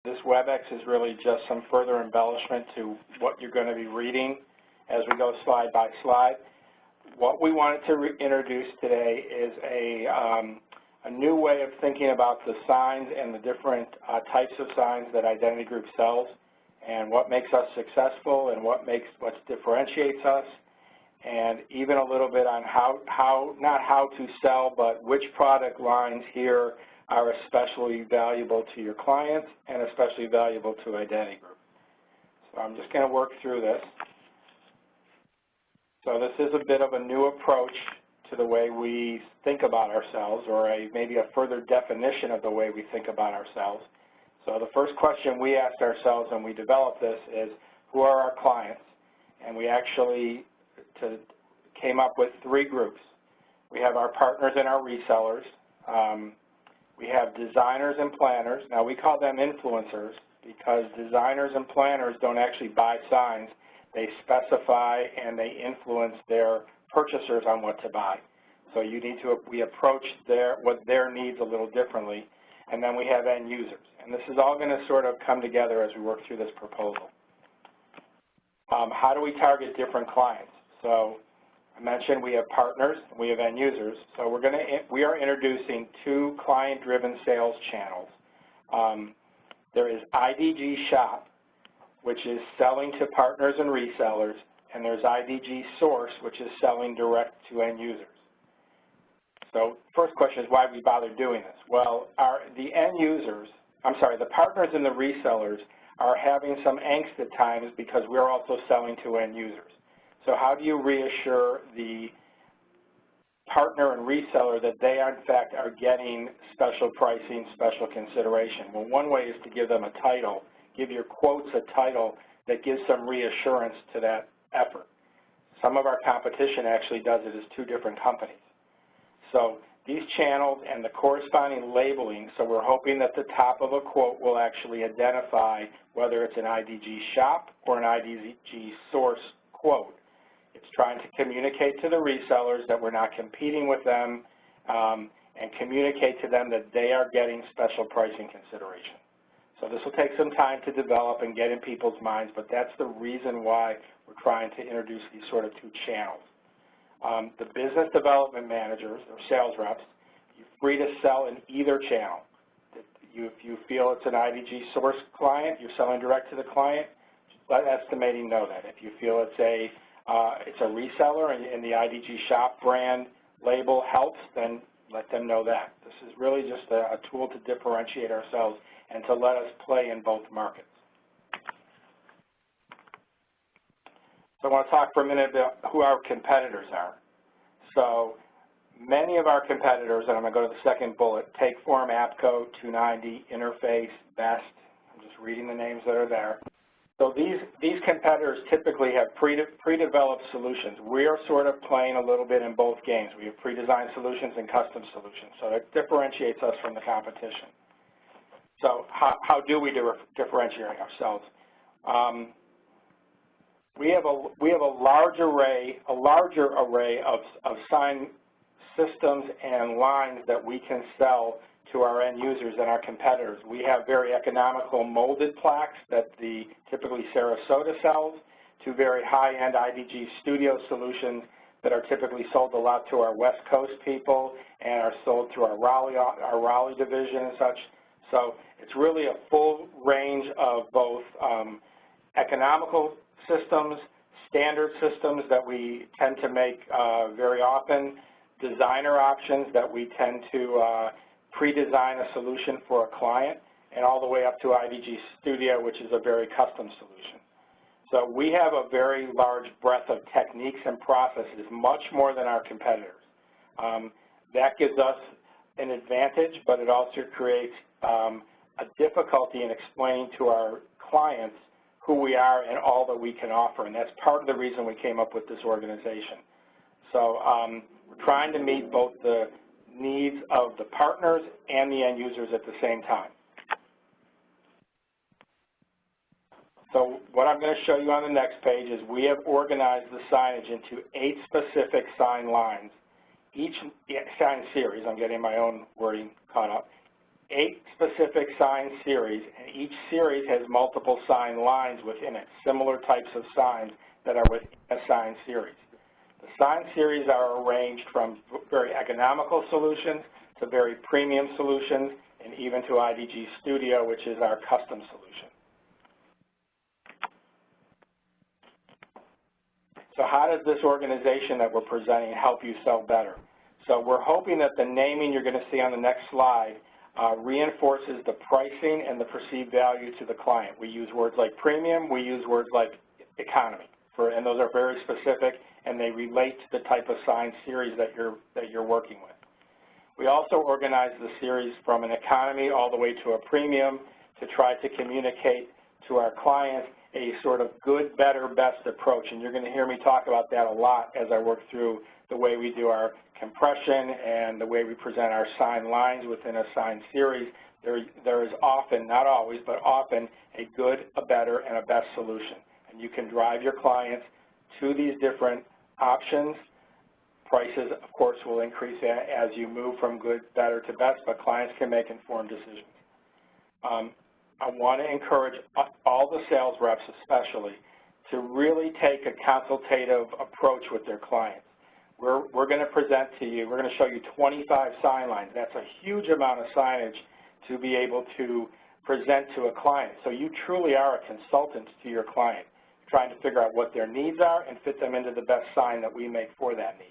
This WebEx is really just some further embellishment to what you're going to be reading as we go slide by slide. What we wanted to introduce today is a new way of thinking about the signs and the different types of signs that Identity Group sells, and what makes us successful and what differentiates us, and even a little bit on not how to sell, but which product lines here are especially valuable to your clients and especially valuable to Identity Group. So I'm just going to work through this. So this is a bit of a new approach to the way we think about ourselves, or maybe a further definition of the way we think about ourselves. So the first question we asked ourselves when we developed this is, who are our clients? And we actually came up with 3 groups. We have our partners and our resellers. We have designers and planners. Now we call them influencers because designers and planners don't actually buy signs. They specify and they influence their purchasers on what to buy. So we approach what their needs a little differently. And then we have end users. And this is all going to sort of come together as we work through this proposal. How do we target different clients? So I mentioned we have partners and we have end users. So we are introducing 2 client-driven sales channels. There is IdG Shop, which is selling to partners and resellers, and there's IdG Source, which is selling direct to end users. So first question is, why we bother doing this? Well, the partners and the resellers are having some angst at times because we're also selling to end users. So how do you reassure the partner and reseller that they, in fact, are getting special pricing, special consideration? Well, one way is to give them a title. Give your quotes a title that gives some reassurance to that effort. Some of our competition actually does it as 2 different companies. So these channels and the corresponding labeling, so we're hoping that the top of a quote will actually identify whether it's an IdG Shop or an IdG Source quote. It's trying to communicate to the resellers that we're not competing with them, and communicate to them that they are getting special pricing consideration. So this will take some time to develop and get in people's minds, but that's the reason why we're trying to introduce these sort of 2 channels. The business development managers, or sales reps, you're free to sell in either channel. If you feel it's an IdG Source client, you're selling direct to the client, let estimating know that. If you feel it's a reseller and the IdG Shop brand label helps, then let them know that. This is really just a tool to differentiate ourselves and to let us play in both markets. So I want to talk for a minute about who our competitors are. So many of our competitors, and I'm going to go to the second bullet, Takeform, APCO, 290, Interface, Best. I'm just reading the names that are there. So these competitors typically have pre-developed solutions. We are sort of playing a little bit in both games. We have pre-designed solutions and custom solutions. So that differentiates us from the competition. So how do we differentiate ourselves? We have a larger array of sign systems and lines that we can sell to our end users and our competitors. We have very economical molded plaques that typically Sarasota sells, to very high-end IdG Studio solutions that are typically sold a lot to our West Coast people and are sold through our Raleigh division and such. So it's really a full range of both economical systems, standard systems that we tend to make very often, designer options that we tend to pre-design a solution for a client, and all the way up to IdG Studio, which is a very custom solution. So we have a very large breadth of techniques and processes, much more than our competitors. That gives us an advantage, but it also creates a difficulty in explaining to our clients who we are and all that we can offer, and that's part of the reason we came up with this organization. So we're trying to meet both the needs of the partners and the end users at the same time. So what I'm going to show you on the next page is we have organized the signage into 8 specific sign lines. Each sign series, I'm getting my own wording caught up, 8 specific sign series, and each series has multiple sign lines within it, similar types of signs that are within a sign series. The sign series are arranged from very economical solutions to very premium solutions, and even to IdG Studio, which is our custom solution. So how does this organization that we're presenting help you sell better? So we're hoping that the naming you're going to see on the next slide reinforces the pricing and the perceived value to the client. We use words like premium, we use words like economy, and those are very specific, and they relate to the type of sign series that you're working with. We also organize the series from an economy all the way to a premium to try to communicate to our clients a sort of good, better, best approach. And you're going to hear me talk about that a lot as I work through the way we do our compression and the way we present our sign lines within a sign series. There is often, not always, but often a good, a better, and a best solution. And you can drive your clients to these different options. Prices, of course, will increase as you move from good, better to best, but clients can make informed decisions. I want to encourage all the sales reps especially to really take a consultative approach with their clients. We're going to present to you, we're going to show you 25 sign lines. That's a huge amount of signage to be able to present to a client. So you truly are a consultant to your client, trying to figure out what their needs are and fit them into the best sign that we make for that need.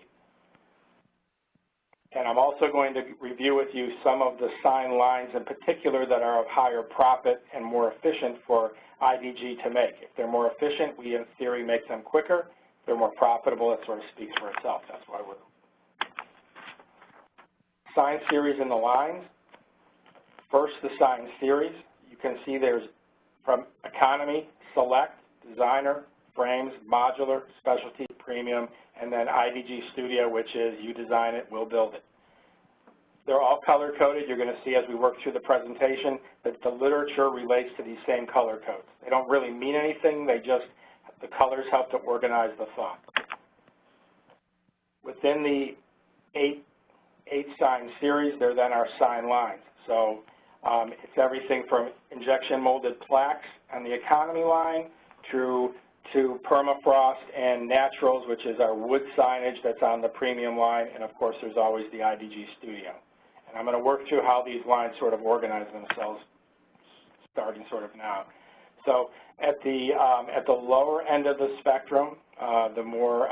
And I'm also going to review with you some of the sign lines in particular that are of higher profit and more efficient for IdG to make. If they're more efficient, we in theory make them quicker. If they're more profitable, it sort of speaks for itself. That's why we're sign series in the lines. First, the sign series. You can see there's from economy, select, designer, frames, modular, specialty, premium, and then IdG Studio, which is you design it, we'll build it. They're all color-coded. You're going to see as we work through the presentation that the literature relates to these same color codes. They don't really mean anything. The colors help to organize the thought. Within the eight sign series, there then are sign lines. So it's everything from injection molded plaques on the economy line to permafrost and naturals, which is our wood signage that's on the premium line, and of course there's always the IdG Studio. And I'm going to work through how these lines sort of organize themselves starting sort of now. So at the lower end of the spectrum, the more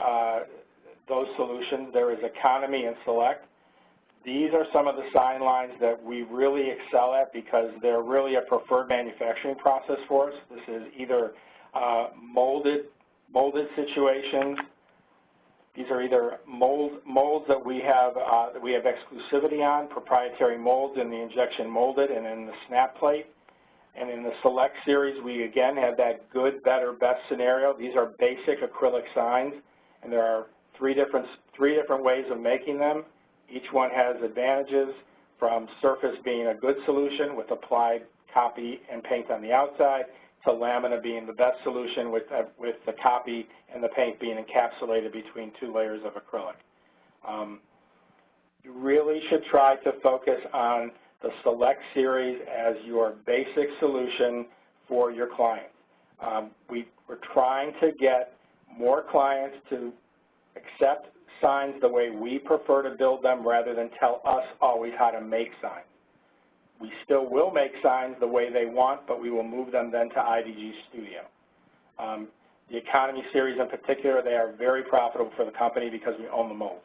those solutions, there is economy and select. These are some of the sign lines that we really excel at because they're really a preferred manufacturing process for us. This is either molded situations. These are either molds that we have exclusivity on, proprietary molds in the injection molded and in the snap plate. And in the select series, we again have that good, better, best scenario. These are basic acrylic signs, and there are three different ways of making them. Each one has advantages, from surface being a good solution with applied copy and paint on the outside, to lamina being the best solution with the copy and the paint being encapsulated between 2 layers of acrylic. You really should try to focus on the select series as your basic solution for your clients. We're trying to get more clients to accept signs the way we prefer to build them rather than tell us always how to make signs. We still will make signs the way they want, but we will move them then to IdG Studio. The economy series in particular, they are very profitable for the company because we own the molds.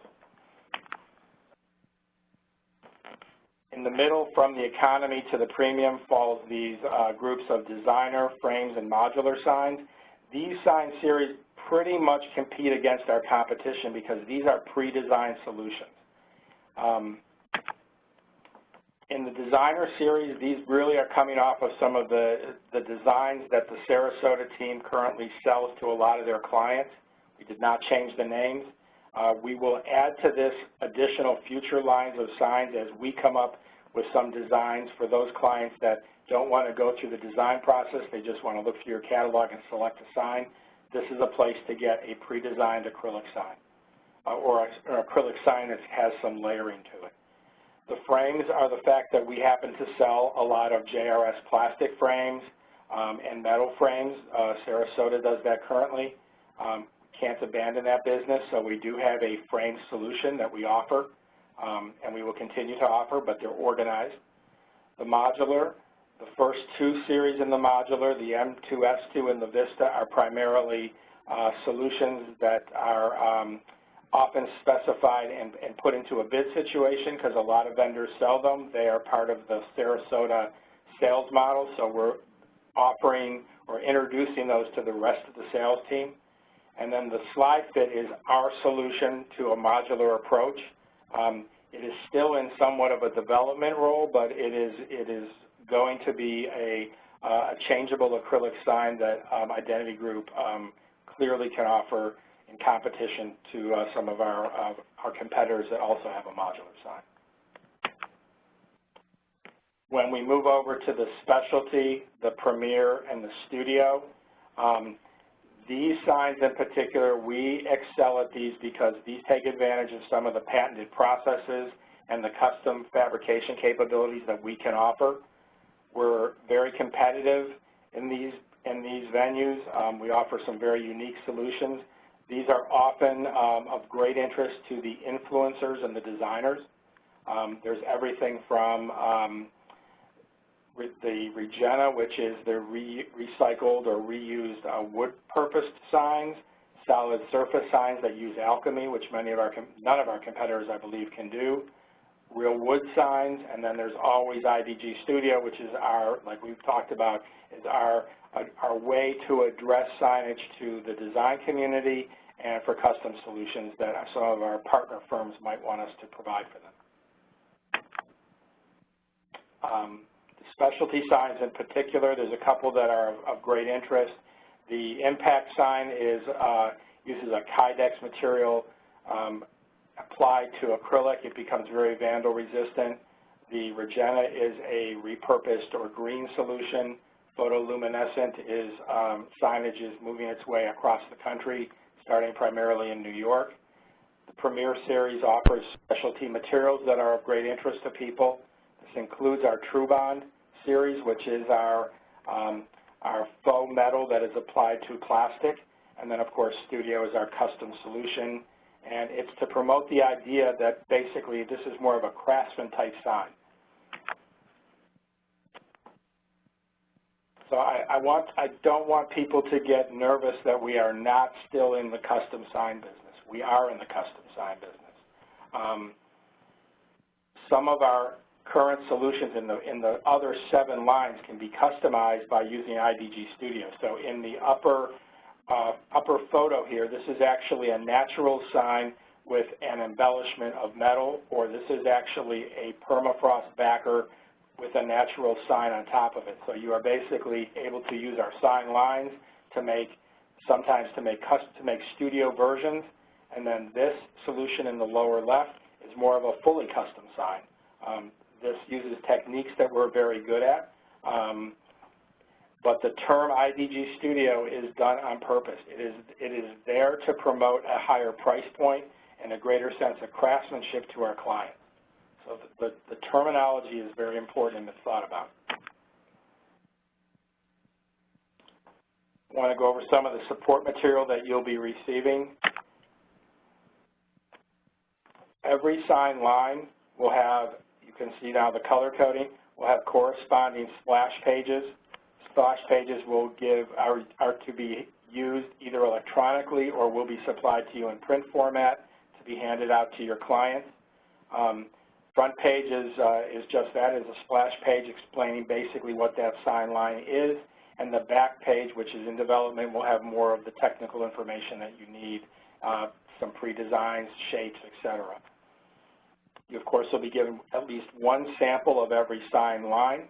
In the middle, from the economy to the premium, falls these groups of designer, frames, and modular signs. These sign series pretty much compete against our competition because these are pre-designed solutions. In the designer series, these really are coming off of some of the designs that the Sarasota team currently sells to a lot of their clients. We did not change the names. We will add to this additional future lines of signs as we come up with some designs for those clients that don't want to go through the design process. They just want to look through your catalog and select a sign. This is a place to get a pre-designed acrylic sign or an acrylic sign that has some layering to it. The frames are the fact that we happen to sell a lot of JRS plastic frames and metal frames. Sarasota does that currently. Can't abandon that business, so we do have a frame solution that we offer, and we will continue to offer, but they're organized. The modular, the first two series in the modular, the M2, S2, and the Vista, are primarily solutions that are often specified and put into a bid situation because a lot of vendors sell them. They are part of the Sarasota sales model, so we're offering or introducing those to the rest of the sales team. And then the slide fit is our solution to a modular approach. It is still in somewhat of a development role, but it is going to be a changeable acrylic sign that Identity Group clearly can offer in competition to some of our competitors that also have a modular sign. When we move over to the specialty, the Premier, and the Studio, these signs in particular, we excel at these because these take advantage of some of the patented processes and the custom fabrication capabilities that we can offer. We're very competitive in these venues. We offer some very unique solutions. These are often of great interest to the influencers and the designers. There's everything from the Regena, which is the recycled or reused wood-purposed signs, solid surface signs that use alchemy, which none of our competitors, I believe, can do, real wood signs, and then there's always IdG Studio, which is our, like we've talked about, is our way to address signage to the design community and for custom solutions that some of our partner firms might want us to provide for them. Specialty signs in particular, there's a couple that are of great interest. The Impact sign uses a Kydex material applied to acrylic. It becomes very vandal resistant. The Regena is a repurposed or green solution. Photoluminescent is signage is moving its way across the country, starting primarily in New York. The Premier series offers specialty materials that are of great interest to people. This includes our TrueBond series, which is our faux metal that is applied to plastic, and then of course Studio is our custom solution, and it's to promote the idea that basically this is more of a craftsman type sign. So I don't want people to get nervous that we are not still in the custom sign business. We are in the custom sign business. Some of our current solutions in the other 7 lines can be customized by using IdG Studio. So in the upper photo here, this is actually a natural sign with an embellishment of metal, or this is actually a permafrost backer with a natural sign on top of it. So you are basically able to use our sign lines to sometimes to make studio versions, and then this solution in the lower left is more of a fully custom sign. This uses techniques that we're very good at, but the term IdG Studio is done on purpose. It is there to promote a higher price point and a greater sense of craftsmanship to our clients. So the terminology is very important and it's thought about. I want to go over some of the support material that you'll be receiving. Every sign line will have, you can see now the color coding, will have corresponding splash pages. Splash pages will are to be used either electronically or will be supplied to you in print format to be handed out to your clients. Front page is just that, is a splash page explaining basically what that sign line is, and the back page, which is in development, will have more of the technical information that you need, some pre-designs, shapes, etc. You, of course, will be given at least one sample of every sign line,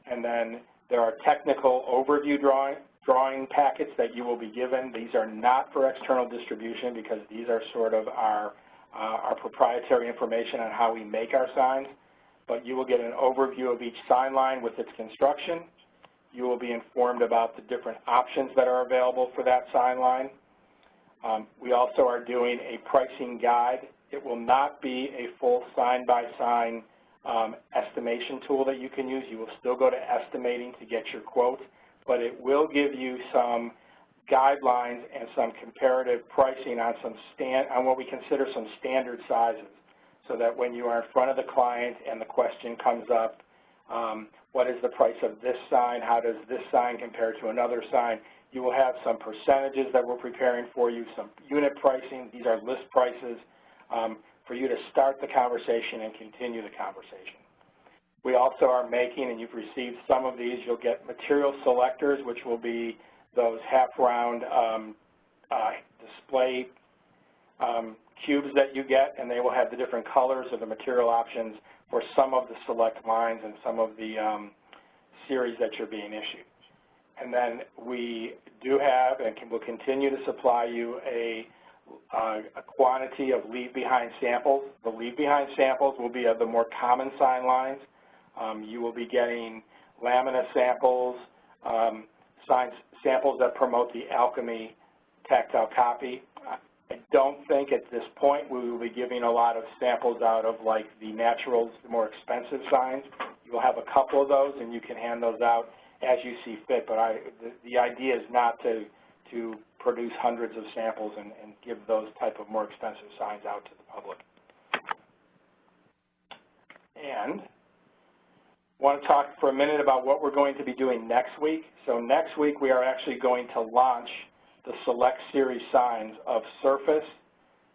and then there are technical overview drawing packets that you will be given. These are not for external distribution because these are sort of our proprietary information on how we make our signs, but you will get an overview of each sign line with its construction. You will be informed about the different options that are available for that sign line. We also are doing a pricing guide It will not be a full sign-by-sign estimation tool that you can use. You will still go to estimating to get your quotes, but it will give you some guidelines and some comparative pricing on on what we consider some standard sizes, so that when you are in front of the client and the question comes up, what is the price of this sign? How does this sign compare to another sign? You will have some percentages that we're preparing for you, some unit pricing. These are list prices for you to start the conversation and continue the conversation. We also are making, and you've received some of these, you'll get material selectors, which will be those half-round display cubes that you get, and they will have the different colors of the material options for some of the select lines and some of the series that you're being issued. And then we do have and will continue to supply you a quantity of leave-behind samples. The leave-behind samples will be of the more common sign lines. You will be getting lamina samples, samples that promote the Alchemy tactile copy. I don't think at this point we will be giving a lot of samples out of like the naturals, the more expensive signs. You will have a couple of those, and you can hand those out as you see fit. But the idea is not to produce hundreds of samples and give those type of more expensive signs out to the public. And I want to talk for a minute about what we're going to be doing next week. So next week we are actually going to launch the Select Series signs of Surface,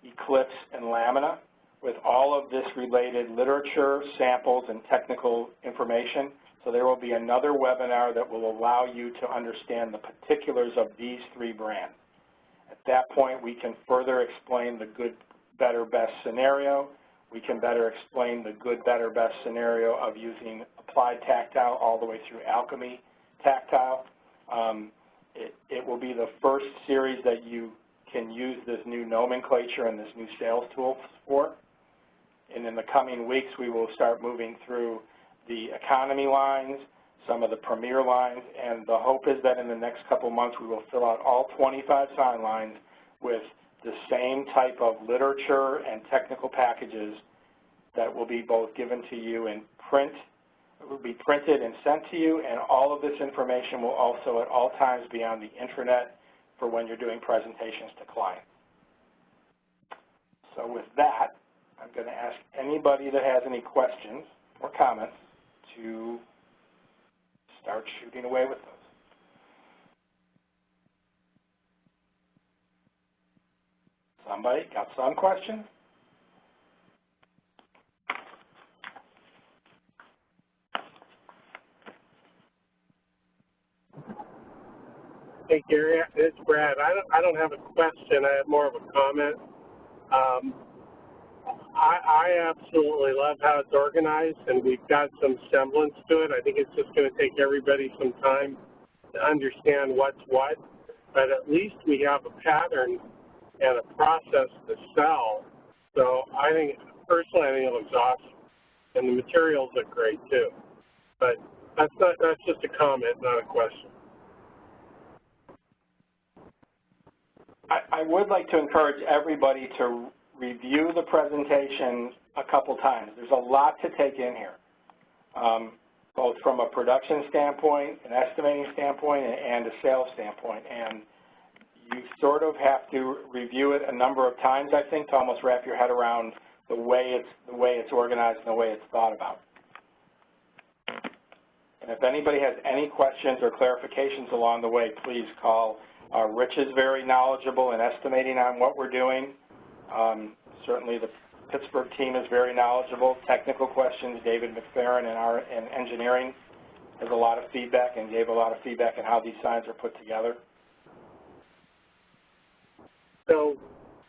Eclipse, and Lamina with all of this related literature, samples, and technical information. So there will be another webinar that will allow you to understand the particulars of these three brands. At that point, we can further explain the good, better, best scenario. We can better explain the good, better, best scenario of using Applied Tactile all the way through Alchemy Tactile. It will be the first series that you can use this new nomenclature and this new sales tool for. And in the coming weeks, we will start moving through the economy lines, some of the premier lines, and the hope is that in the next couple months we will fill out all 25 sign lines with the same type of literature and technical packages that will be both given to you in print. It will be printed and sent to you, and all of this information will also at all times be on the intranet for when you're doing presentations to clients. So with that, I'm going to ask anybody that has any questions or comments to start shooting away with those. Somebody got some questions? Hey Gary, it's Brad. I don't have a question. I have more of a comment. I absolutely love how it's organized, and we've got some semblance to it. I think it's just going to take everybody some time to understand what's what, but at least we have a pattern and a process to sell. So I think, personally, I think it looks awesome, and the materials look great too. But that's just a comment, not a question. I would like to encourage everybody to review the presentation a couple times. There's a lot to take in here, both from a production standpoint, an estimating standpoint, and a sales standpoint. And you sort of have to review it a number of times, I think, to almost wrap your head around the way it's organized and the way it's thought about. And if anybody has any questions or clarifications along the way, please call. Rich is very knowledgeable in estimating on what we're doing. Certainly the Pittsburgh team is very knowledgeable. Technical questions, David McFerrin in engineering has a lot of feedback and gave a lot of feedback on how these signs are put together. So,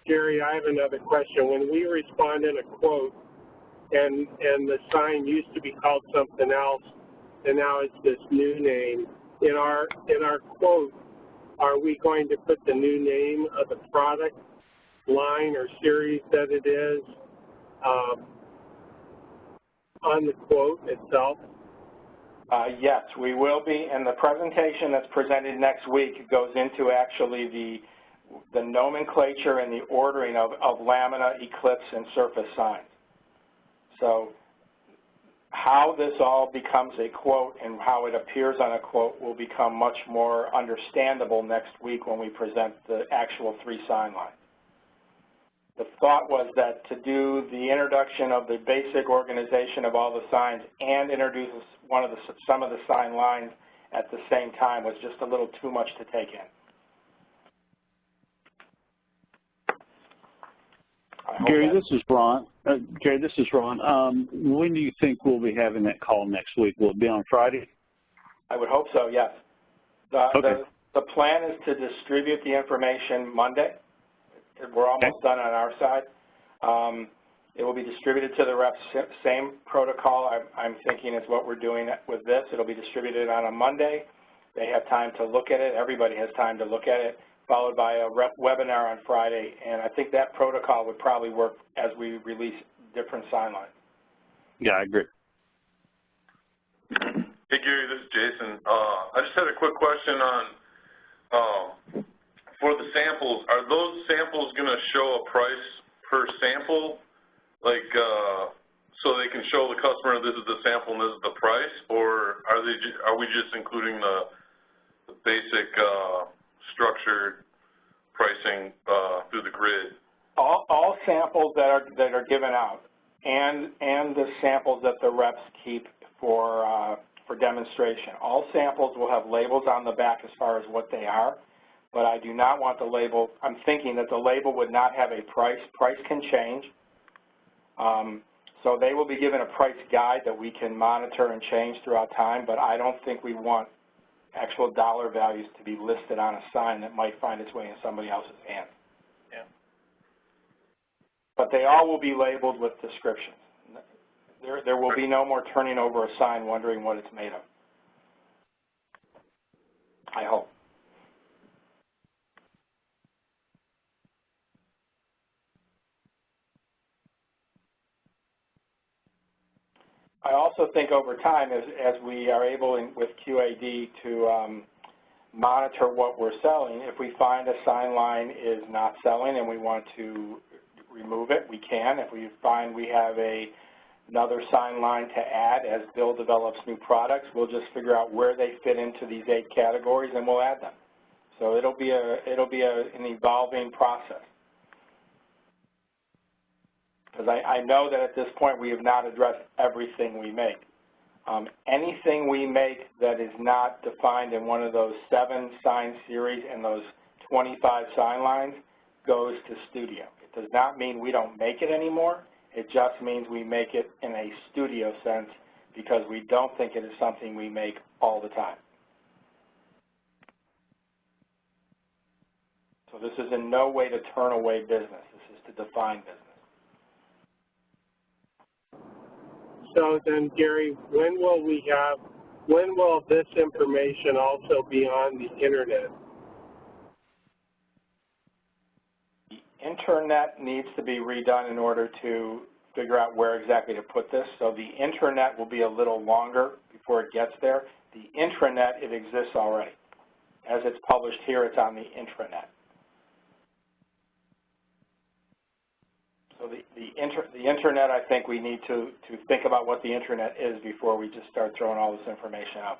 Gary, I have another question. When we respond in a quote and the sign used to be called something else and now it's this new name, in our quote, are we going to put the new name of the product line or series that it is on the quote itself? Yes, we will be, and the presentation that's presented next week goes into actually the nomenclature and the ordering of lamina, eclipse, and surface signs. So how this all becomes a quote and how it appears on a quote will become much more understandable next week when we present the actual 3 sign lines. The thought was that to do the introduction of the basic organization of all the signs and introduce some of the sign lines at the same time was just a little too much to take in. Gary, this is Ron. When do you think we'll be having that call next week? Will it be on Friday? I would hope so, yes. Okay. The plan is to distribute the information Monday. We're almost done on our side. It will be distributed to the reps, same protocol I'm thinking is what we're doing with this. It'll be distributed on a Monday. They have time to look at it. Everybody has time to look at it, followed by a webinar on Friday. And I think that protocol would probably work as we release different sign lines. Yeah, I agree. Hey, Gary, this is Jason. I just had a quick question on for the samples. Are those samples going to show a price per sample, like so they can show the customer this is the sample and this is the price, or are we just including the basic structured pricing through the grid? All samples that are given out, and the samples that the reps keep for demonstration. All samples will have labels on the back as far as what they are, but I do not want the label. I'm thinking that the label would not have a price. Price can change. So they will be given a price guide that we can monitor and change throughout time, but I don't think we want actual dollar values to be listed on a sign that might find its way in somebody else's hand. Yeah. But they all will be labeled with descriptions. There will be no more turning over a sign wondering what it's made of. I hope. I also think over time, as we are able with QAD to monitor what we're selling, if we find a sign line is not selling and we want to remove it, we can. If we find we have another sign line to add as Bill develops new products, we'll just figure out where they fit into these 8 categories and we'll add them. So it'll be an evolving process. Because I know that at this point we have not addressed everything we make. Anything we make that is not defined in one of those 7 sign series and those 25 sign lines goes to studio. It does not mean we don't make it anymore. It just means we make it in a studio sense because we don't think it is something we make all the time. So this is in no way to turn away business. This is to define business. So then, Gary, when will this information also be on the internet? The internet needs to be redone in order to figure out where exactly to put this. So the internet will be a little longer before it gets there. The intranet, it exists already. As it's published here, it's on the intranet. So the internet, I think we need to think about what the internet is before we just start throwing all this information out.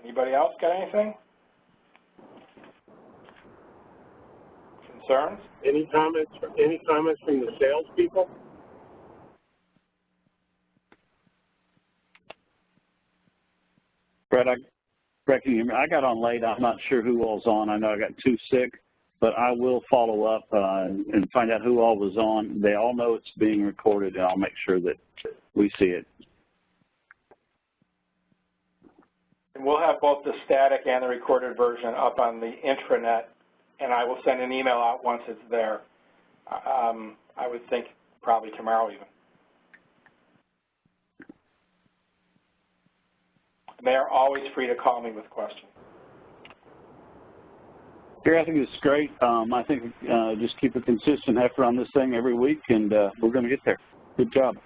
Anybody else got anything? Concerns? Any comments from the salespeople? Brett, can you hear me? I got on late. I'm not sure who all's on. I know I got 2 sick, but I will follow up and find out who all was on. They all know it's being recorded, and I'll make sure that we see it. And we'll have both the static and the recorded version up on the intranet, and I will send an email out once it's there. I would think probably tomorrow even. They are always free to call me with questions. Gary, I think it's great. I think just keep a consistent effort on this thing every week, and we're going to get there. Good job.